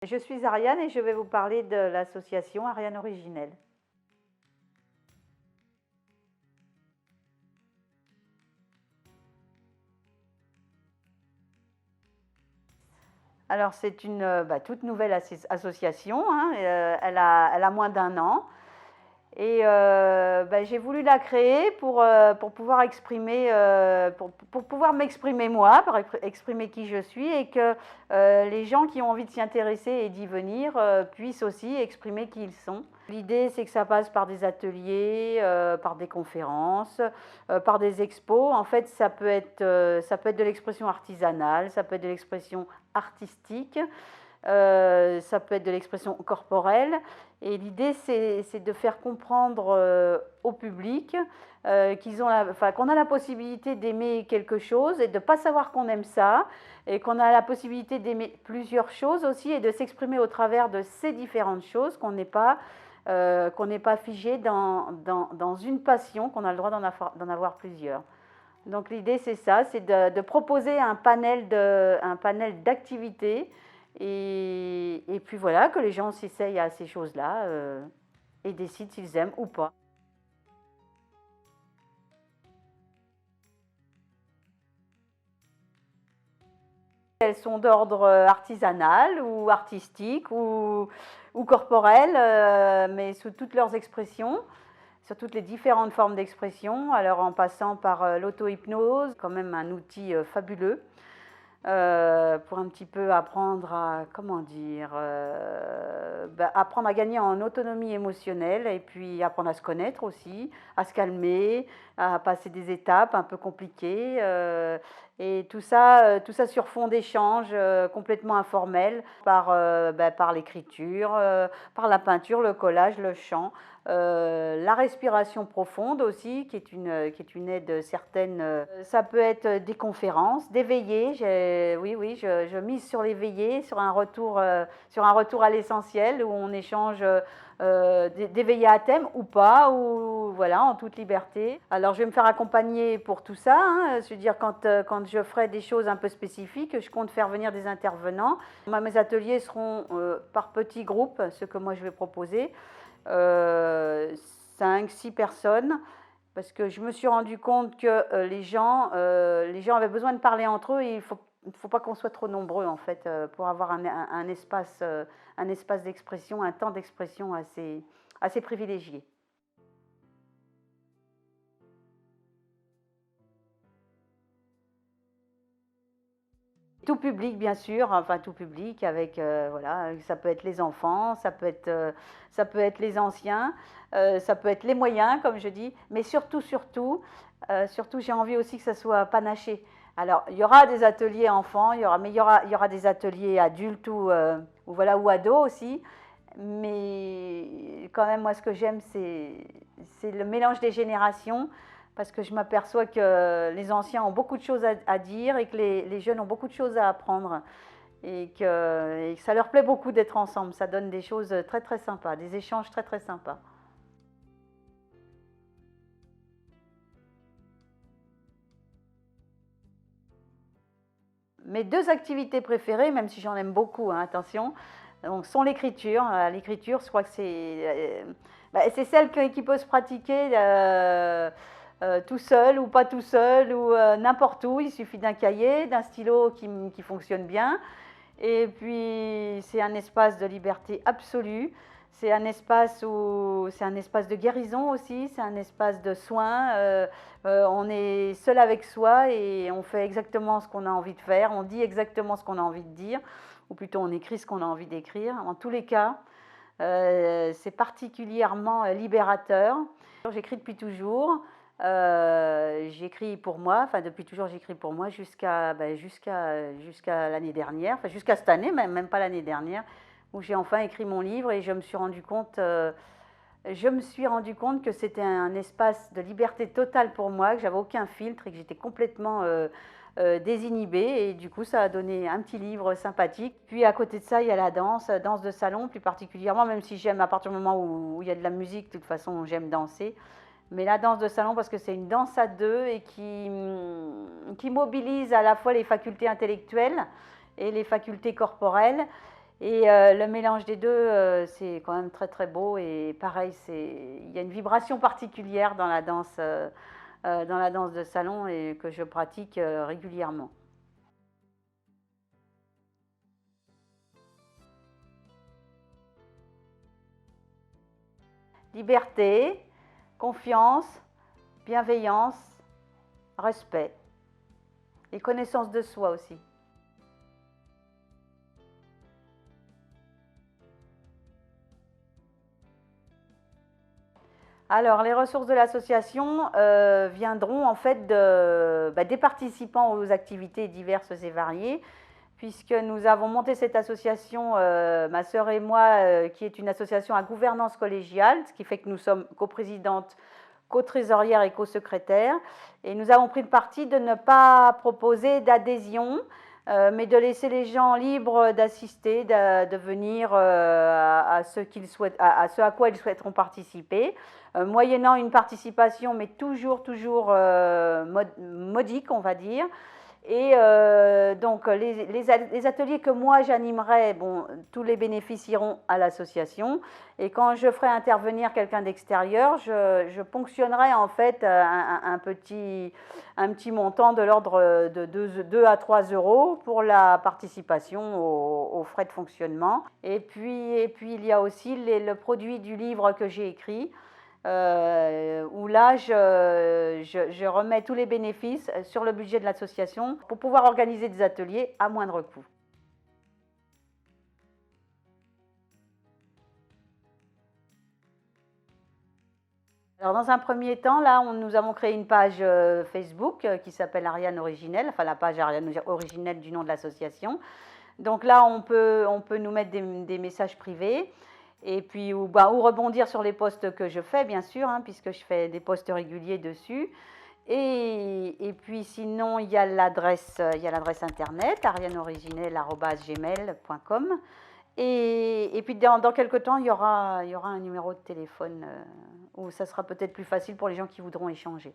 Je suis Ariane et je vais vous parler de l'association Ariane Originelle. Alors c'est une toute nouvelle association, hein, elle a moins d'1 an et j'ai voulu la créer pour pouvoir exprimer, pour pouvoir m'exprimer moi, pour exprimer qui je suis et que les gens qui ont envie de s'y intéresser et d'y venir puissent aussi exprimer qui ils sont. L'idée, c'est que ça passe par des ateliers, par des conférences, par des expos. En fait, ça peut être de l'expression artisanale, ça peut être de l'expression artistique, ça peut être de l'expression corporelle. Et l'idée, c'est de faire comprendre au public qu'on a la possibilité d'aimer quelque chose et de ne pas savoir qu'on aime ça, et qu'on a la possibilité d'aimer plusieurs choses aussi et de s'exprimer au travers de ces différentes choses, qu'on n'est pas figé dans une passion, qu'on a le droit d'en avoir plusieurs. Donc l'idée, c'est ça, c'est de proposer un panel d'activités et puis voilà, que les gens s'essayent à ces choses-là et décident s'ils aiment ou pas. Elles sont d'ordre artisanal ou artistique ou corporel, mais sous toutes leurs expressions, sur toutes les différentes formes d'expression, alors en passant par l'auto-hypnose, quand même un outil fabuleux pour un petit peu apprendre à, apprendre à gagner en autonomie émotionnelle et puis apprendre à se connaître aussi, à se calmer, à passer des étapes un peu compliquées et tout ça sur fond d'échanges complètement informels par l'écriture, par la peinture, le collage, le chant. La respiration profonde aussi, qui est une aide certaine. Ça peut être des conférences, des veillées. Oui, je mise sur les veillées, sur un retour à l'essentiel où on échange des veillées à thème ou pas, ou voilà, en toute liberté. Alors je vais me faire accompagner pour tout ça, hein, c'est-à-dire quand je ferai des choses un peu spécifiques, je compte faire venir des intervenants. Mes ateliers seront par petits groupes, ce que moi je vais proposer. 5-6 personnes, parce que je me suis rendu compte que les gens avaient besoin de parler entre eux et il faut pas qu'on soit trop nombreux en fait pour avoir un espace d'expression, un temps d'expression assez privilégié. Tout public, bien sûr, enfin tout public, avec voilà, ça peut être les enfants, ça peut être les anciens, ça peut être les moyens, comme je dis, mais surtout, j'ai envie aussi que ça soit panaché. Alors, il y aura des ateliers enfants, il y aura des ateliers adultes ou voilà, ou ados aussi, mais quand même, moi, ce que j'aime, c'est le mélange des générations, parce que je m'aperçois que les anciens ont beaucoup de choses à dire et que les jeunes ont beaucoup de choses à apprendre et que ça leur plaît beaucoup d'être ensemble. Ça donne des choses très très sympas, des échanges très très sympas. Mes 2 activités préférées, même si j'en aime beaucoup, hein, attention, donc, sont l'écriture. L'écriture, je crois que c'est celle qui peut se pratiquer tout seul ou pas tout seul ou n'importe où. Il suffit d'un cahier, d'un stylo qui fonctionne bien. Et puis c'est un espace de liberté absolue. C'est un espace de guérison aussi. C'est un espace de soins. On est seul avec soi et on fait exactement ce qu'on a envie de faire. On dit exactement ce qu'on a envie de dire, ou plutôt on écrit ce qu'on a envie d'écrire. En tous les cas, c'est particulièrement libérateur. J'écris depuis toujours. J'écris pour moi, enfin depuis toujours j'écris pour moi jusqu'à l'année dernière, enfin jusqu'à cette année, même pas l'année dernière, où j'ai enfin écrit mon livre et je me suis rendu compte que c'était un espace de liberté totale pour moi, que j'avais aucun filtre et que j'étais complètement désinhibée, et du coup ça a donné un petit livre sympathique. Puis à côté de ça, il y a la danse de salon plus particulièrement, même si j'aime, à partir du moment où il y a de la musique, de toute façon j'aime danser. Mais la danse de salon, parce que c'est une danse à deux et qui mobilise à la fois les facultés intellectuelles et les facultés corporelles, Et le mélange des deux, c'est quand même très très beau. Et pareil, il y a une vibration particulière dans la danse de salon et que je pratique régulièrement. Liberté, confiance, bienveillance, respect et connaissance de soi aussi. Alors, les ressources de l'association viendront en fait des participants aux activités diverses et variées, puisque nous avons monté cette association, ma sœur et moi, qui est une association à gouvernance collégiale, ce qui fait que nous sommes coprésidentes, co-trésorières et co-secrétaires. Et nous avons pris le parti de ne pas proposer d'adhésion, mais de laisser les gens libres d'assister, de venir à ce à quoi ils souhaiteront participer, moyennant une participation, mais toujours modique, on va dire. Et donc les ateliers que moi j'animerai, bon, tous les bénéfices iront à l'association. Et quand je ferai intervenir quelqu'un d'extérieur, je ponctionnerai en fait un petit montant de l'ordre de 2 à 3 euros pour la participation aux frais de fonctionnement. Et puis il y a aussi le produit du livre que j'ai écrit. Où là, je remets tous les bénéfices sur le budget de l'association pour pouvoir organiser des ateliers à moindre coût. Alors, dans un premier temps, là, nous avons créé une page Facebook qui s'appelle Ariane Originelle, enfin la page Ariane Originelle du nom de l'association. Donc là, on peut nous mettre des messages privés. Et puis, ou rebondir sur les posts que je fais, bien sûr, hein, puisque je fais des posts réguliers dessus. Et puis, sinon, il y a l'adresse internet, arianeoriginelle@gmail.com. Et puis, dans quelques temps, il y aura un numéro de téléphone où ça sera peut-être plus facile pour les gens qui voudront échanger.